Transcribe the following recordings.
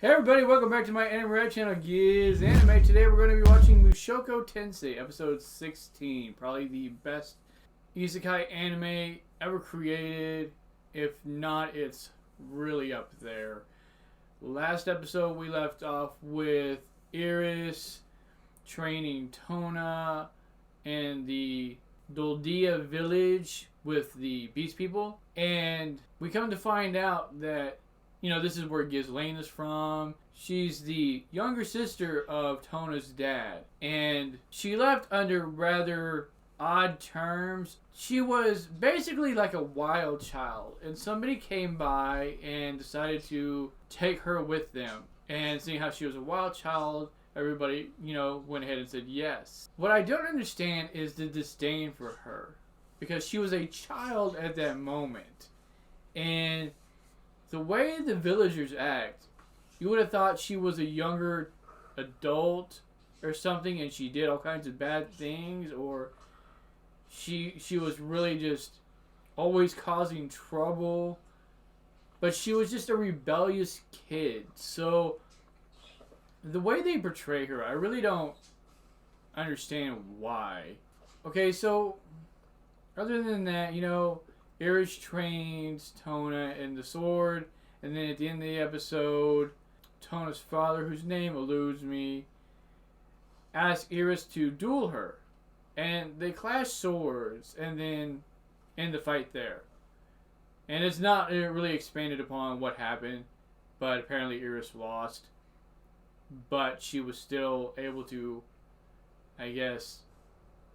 Hey everybody, welcome back to my anime reaction channel, Gizanime. Today we're going to be watching Mushoku Tensei, episode 16. Probably the best isekai anime ever created. If not, it's really up there. Last episode we left off with Eris training Tona in the Doldia village with the beast people. And we come to find out that this is where Gizanime is from. She's the younger sister of Tona's dad. And she left under rather odd terms. She was basically like a wild child. And somebody came by and decided to take her with them. And seeing how she was a wild child, everybody, went ahead and said yes. What I don't understand is the disdain for her. Because she was a child at that moment. And the way the villagers act, you would have thought she was a younger adult or something and she did all kinds of bad things, or she was really just always causing trouble. But she was just a rebellious kid. So the way they portray her, I really don't understand why. Okay, so other than that, Eris trains Tona in the sword, and then at the end of the episode, Tona's father, whose name eludes me, asks Eris to duel her. And they clash swords, and then end the fight there. And it's not really expanded upon what happened, but apparently Eris lost. But she was still able to, I guess,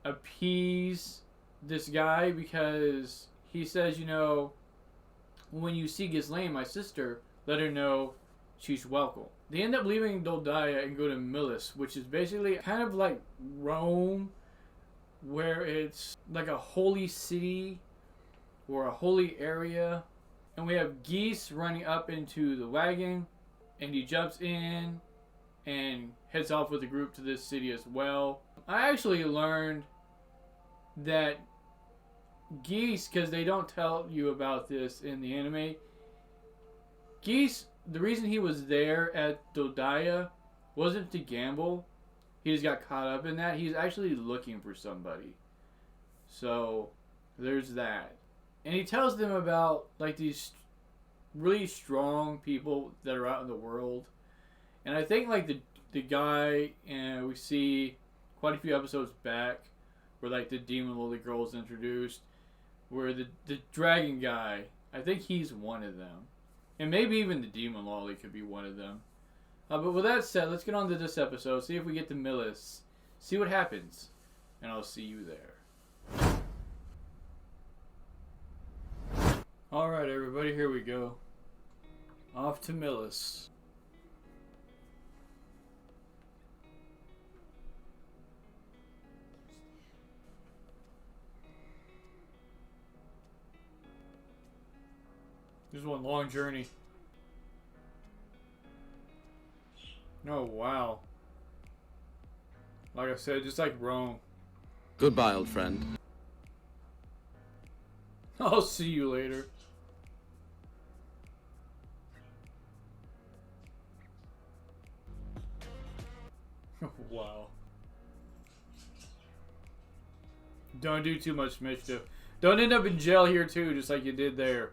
appease this guy, because he says, when you see Gizanime, my sister, let her know she's welcome. They end up leaving Doldia and go to Millis, which is basically kind of like Rome, where it's like a holy city or a holy area. And we have Geese running up into the wagon, and he jumps in and heads off with the group to this city as well. I actually learned that Geese, because they don't tell you about this in the anime, Geese, the reason he was there at Doldia wasn't to gamble. He just got caught up in that. He's actually looking for somebody. So there's that. And he tells them about like these really strong people that are out in the world. And I think like the guy we see quite a few episodes back, where like the demon lily girl is introduced, where the dragon guy, I think he's one of them. And maybe even the demon lolly could be one of them. But with that said, let's get on to this episode, see if we get to Millis, see what happens, and I'll see you there. Alright everybody, here we go. Off to Millis. This is one long journey. Oh, wow. Like I said, just like Rome. Goodbye, old friend. I'll see you later. Wow. Don't do too much mischief. Don't end up in jail here too, just like you did there.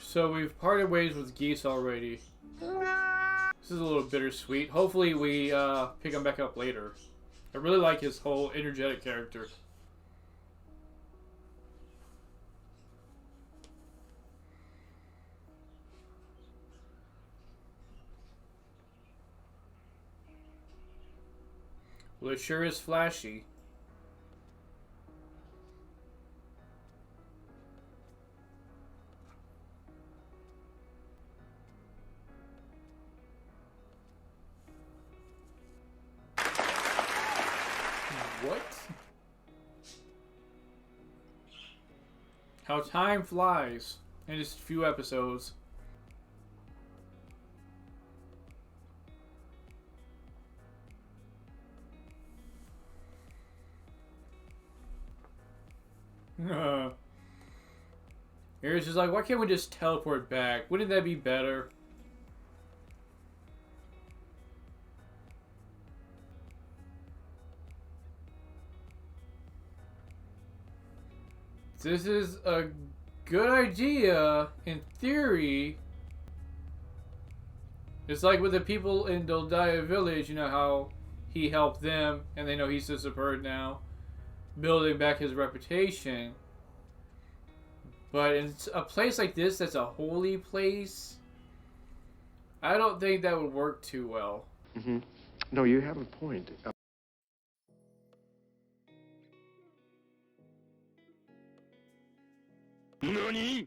So we've parted ways with Geese already. This is a little bittersweet. Hopefully we pick him back up later. I really like his whole energetic character. Well, it sure is flashy. What? How time flies in just a few episodes. Eris is like, why can't we just teleport back? Wouldn't that be better? This is a good idea in theory. It's like with the people in Doldaya village, you know how he helped them and they know he's just a bird now, building back his reputation. But in a place like this that's a holy place, I don't think that would work too well. Mm-hmm. No, you have a point. Nani?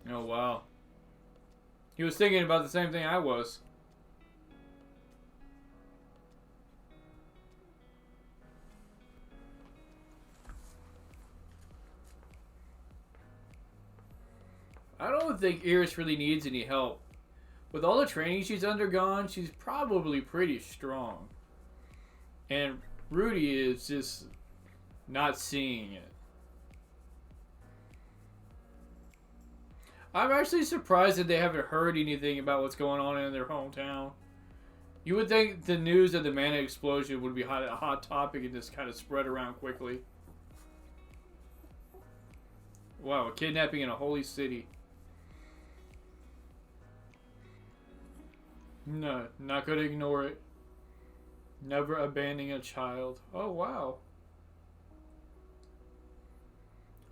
Oh, wow. He was thinking about the same thing I was. I don't think Eris really needs any help. With all the training she's undergone, she's probably pretty strong. And Rudy is just not seeing it. I'm actually surprised that they haven't heard anything about what's going on in their hometown. You would think the news of the mana explosion would be a hot topic and just kind of spread around quickly. Wow, a kidnapping in a holy city. No, not gonna ignore it. Never abandoning a child. Oh, wow.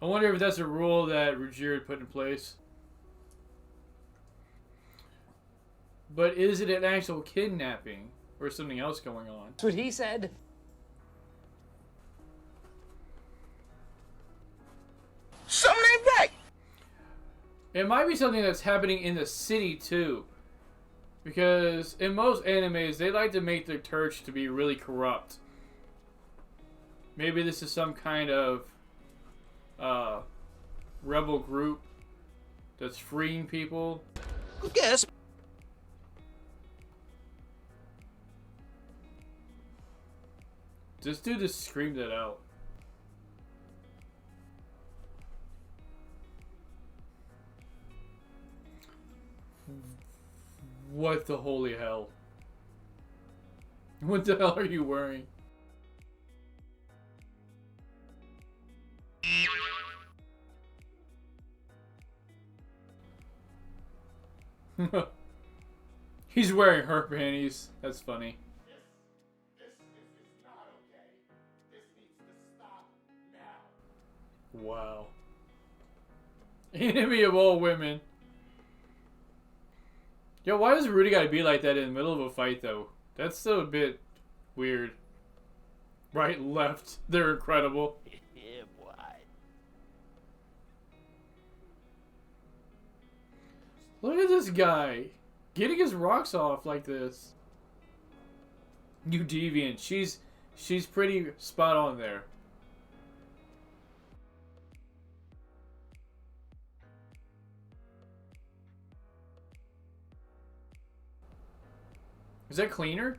I wonder if that's a rule that Ruggier put in place. But is it an actual kidnapping? Or is something else going on? That's what he said. Something ain't right. It might be something that's happening in the city too. Because in most animes, they like to make their church to be really corrupt. Maybe this is some kind of rebel group that's freeing people. Yes. This dude just screamed it out. What the holy hell? What the hell are you wearing? He's wearing her panties. That's funny. This is not okay. This needs to stop now. Wow. Enemy of all women. Yo, why does Rudy gotta be like that in the middle of a fight, though? That's still a bit weird. Right, left. They're incredible. Yeah, boy. Look at this guy. Getting his rocks off like this. You deviant. She's pretty spot on there. Is that cleaner?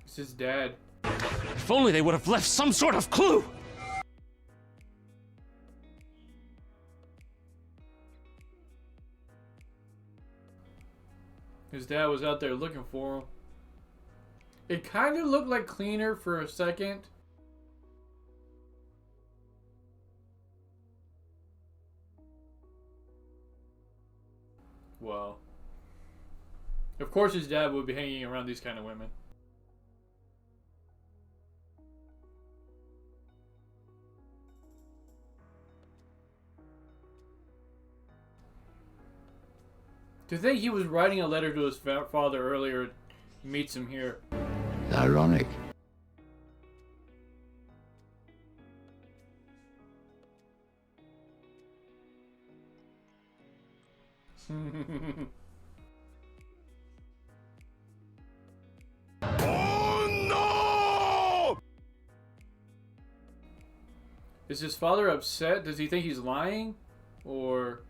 It's his dad. If only they would have left some sort of clue! His dad was out there looking for him. It kind of looked like cleaner for a second. Well, of course his dad would be hanging around these kind of women. To think he was writing a letter to his father earlier, meets him here. Ironic. Oh no! Is his father upset? Does he think he's lying? Or...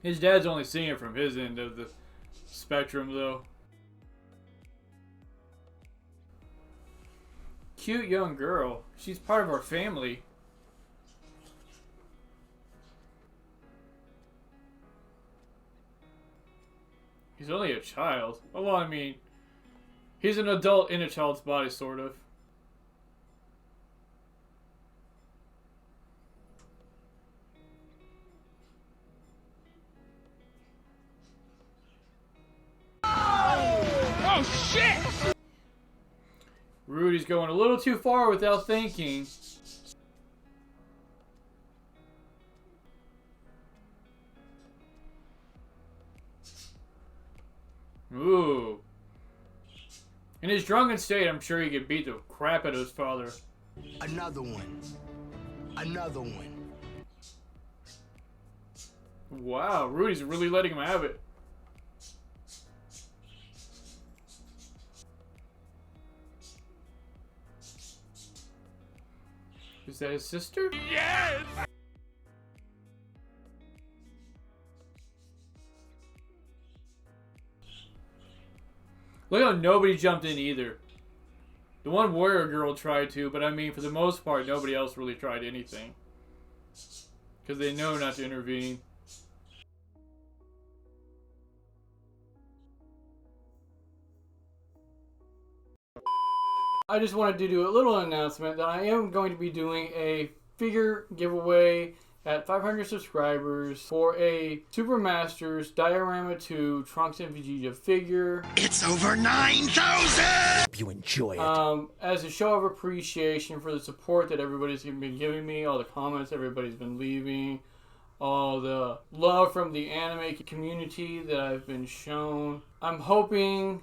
His dad's only seeing it from his end of the spectrum, though. Cute young girl. She's part of our family. He's only a child. Well, I mean, he's an adult in a child's body, sort of. Oh shit! Rudy's going a little too far without thinking. Ooh. In his drunken state, I'm sure he could beat the crap out of his father. Another one. Another one. Wow, Rudy's really letting him have it. Is that his sister? Yes! Look how nobody jumped in either. The one warrior girl tried to, but I mean, for the most part, nobody else really tried anything. Because they know not to intervene. I just wanted to do a little announcement that I am going to be doing a figure giveaway at 500 subscribers for a Super Masters Diorama 2 Trunks and Vegeta figure. It's over 9,000! Hope you enjoy it. As a show of appreciation for the support that everybody's been giving me, all the comments everybody's been leaving, all the love from the anime community that I've been shown. I'm hoping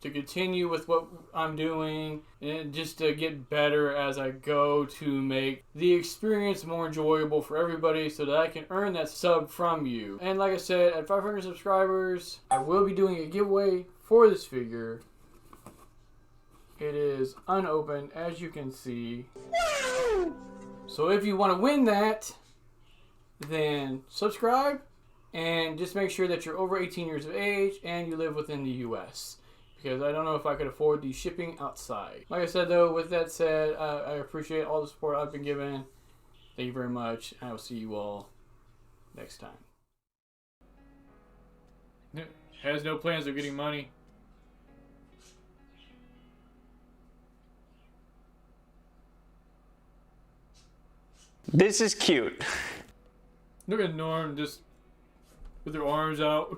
to continue with what I'm doing and just to get better as I go to make the experience more enjoyable for everybody so that I can earn that sub from you. And like I said, at 500 subscribers, I will be doing a giveaway for this figure. It is unopened, as you can see. So if you want to win that, then subscribe and just make sure that you're over 18 years of age and you live within the US. Because I don't know if I could afford the shipping outside. Like I said though, with that said, I appreciate all the support I've been given. Thank you very much. I will see you all next time. Has no plans of getting money. This is cute. Look at Norn just with her arms out.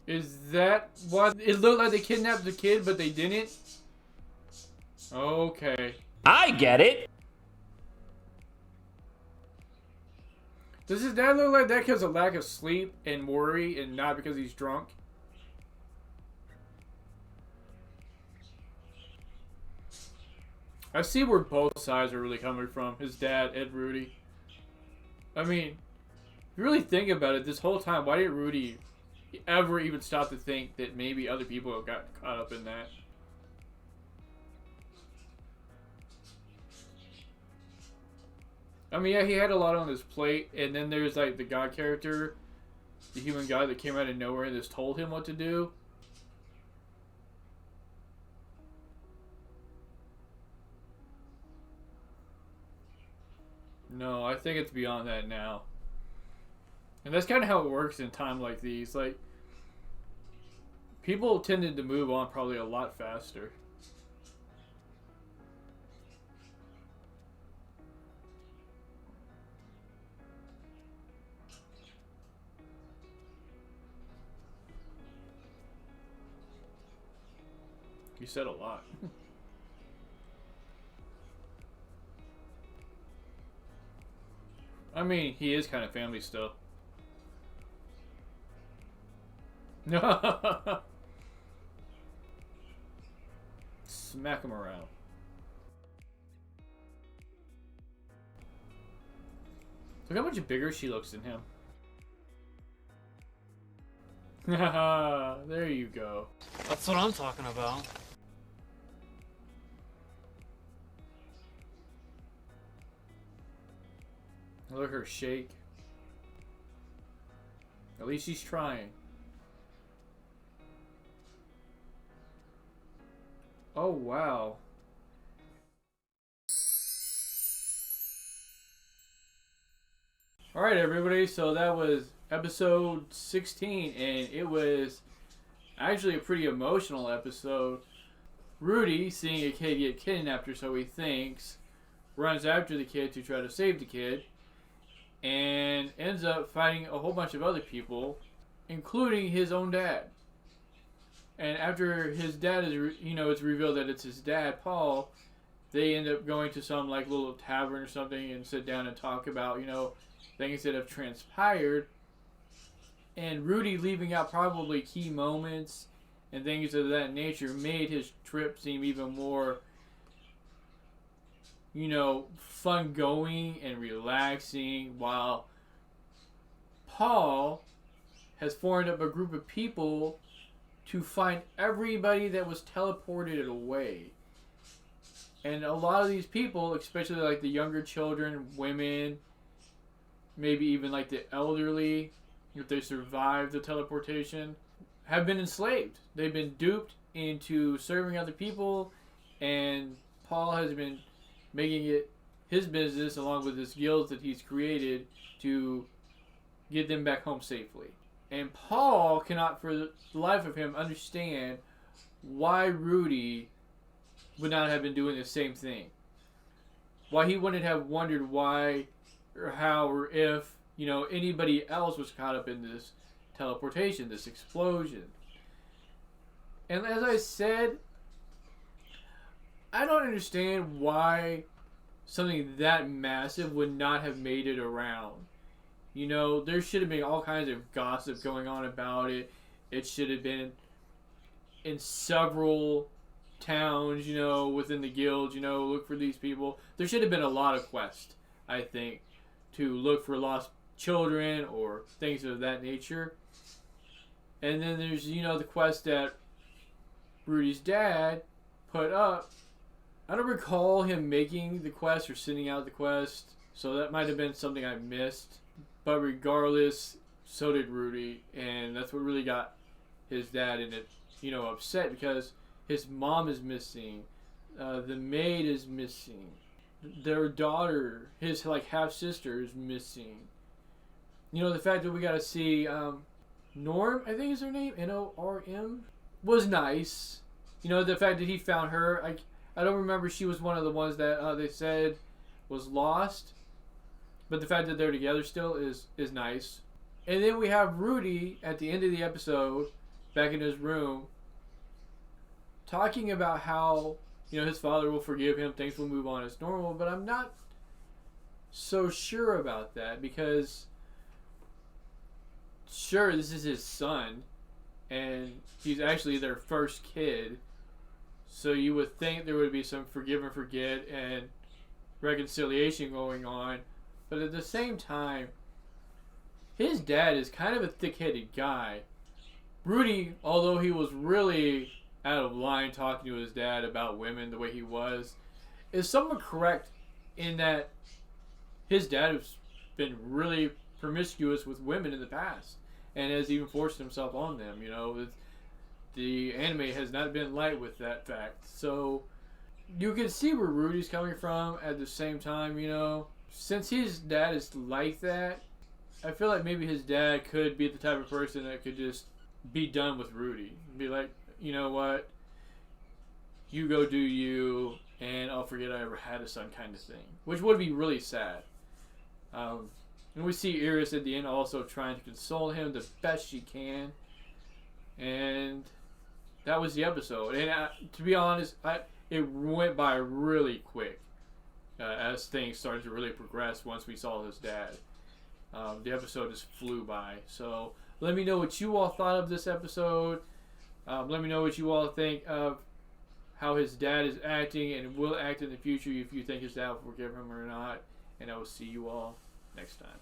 Is that why it looked like they kidnapped the kid, but they didn't? Okay. I get it. Does his dad look like that because of lack of sleep and worry and not because he's drunk? I see where both sides are really coming from. His dad and Rudy. I mean, if you really think about it, this whole time, why did Rudy ever even stop to think that maybe other people got caught up in that? I mean, yeah, he had a lot on his plate, and then there's like the god character, the human god that came out of nowhere and just told him what to do. No, I think it's beyond that now. And that's kind of how it works in time like these. Like, people tended to move on probably a lot faster. You said a lot. I mean, he is kind of family still. Smack him around. Look how much bigger she looks than him. There you go. That's what I'm talking about. Look at her shake. At least she's trying. Oh, wow. Alright, everybody, so that was episode 16, and it was actually a pretty emotional episode. Rudy, seeing a kid get kidnapped, or so he thinks, runs after the kid to try to save the kid, and ends up fighting a whole bunch of other people, including his own dad. And after his dad is, it's revealed that it's his dad, Paul, they end up going to some like little tavern or something and sit down and talk about, things that have transpired. And Rudy leaving out probably key moments and things of that nature made his trip seem even more, fun going and relaxing, while Paul has formed up a group of people to find everybody that was teleported away. And a lot of these people, especially like the younger children, women, maybe even like the elderly, if they survived the teleportation, have been enslaved. They've been duped into serving other people, and Paul has been making it his business, along with his guilds that he's created, to get them back home safely. And Paul cannot for the life of him understand why Rudy would not have been doing the same thing. Why he wouldn't have wondered why or how or if, anybody else was caught up in this teleportation, this explosion. And as I said, I don't understand why something that massive would not have made it around. There should have been all kinds of gossip going on about it. It should have been in several towns, within the guild, look for these people. There should have been a lot of quests, I think, to look for lost children or things of that nature. And then there's, the quest that Rudy's dad put up. I don't recall him making the quest or sending out the quest, so that might have been something I missed. But regardless, so did Rudy, and that's what really got his dad in it, upset, because his mom is missing, the maid is missing, their daughter, his half sister, is missing. The fact that we got to see Norm, I think is her name, Norm, was nice. The fact that he found her, I don't remember she was one of the ones that they said was lost. But the fact that they're together still is nice. And then we have Rudy at the end of the episode, back in his room, talking about how, his father will forgive him, things will move on as normal. But I'm not so sure about that, because sure, this is his son, and he's actually their first kid. So you would think there would be some forgive and forget and reconciliation going on. But at the same time, his dad is kind of a thick-headed guy. Rudy, although he was really out of line talking to his dad about women the way he was, is somewhat correct in that his dad has been really promiscuous with women in the past and has even forced himself on them. The anime has not been light with that fact. So you can see where Rudy's coming from. At the same time, since his dad is like that, I feel like maybe his dad could be the type of person that could just be done with Rudy. Be like, you know what? You go do you, and I'll forget I ever had a son, kind of thing. Which would be really sad. And we see Eris at the end also trying to console him the best she can. And that was the episode. And to be honest, it went by really quick. As things started to really progress once we saw his dad. The episode just flew by. So let me know what you all thought of this episode. Let me know what you all think of how his dad is acting and will act in the future, if you think his dad will forgive him or not. And I will see you all next time.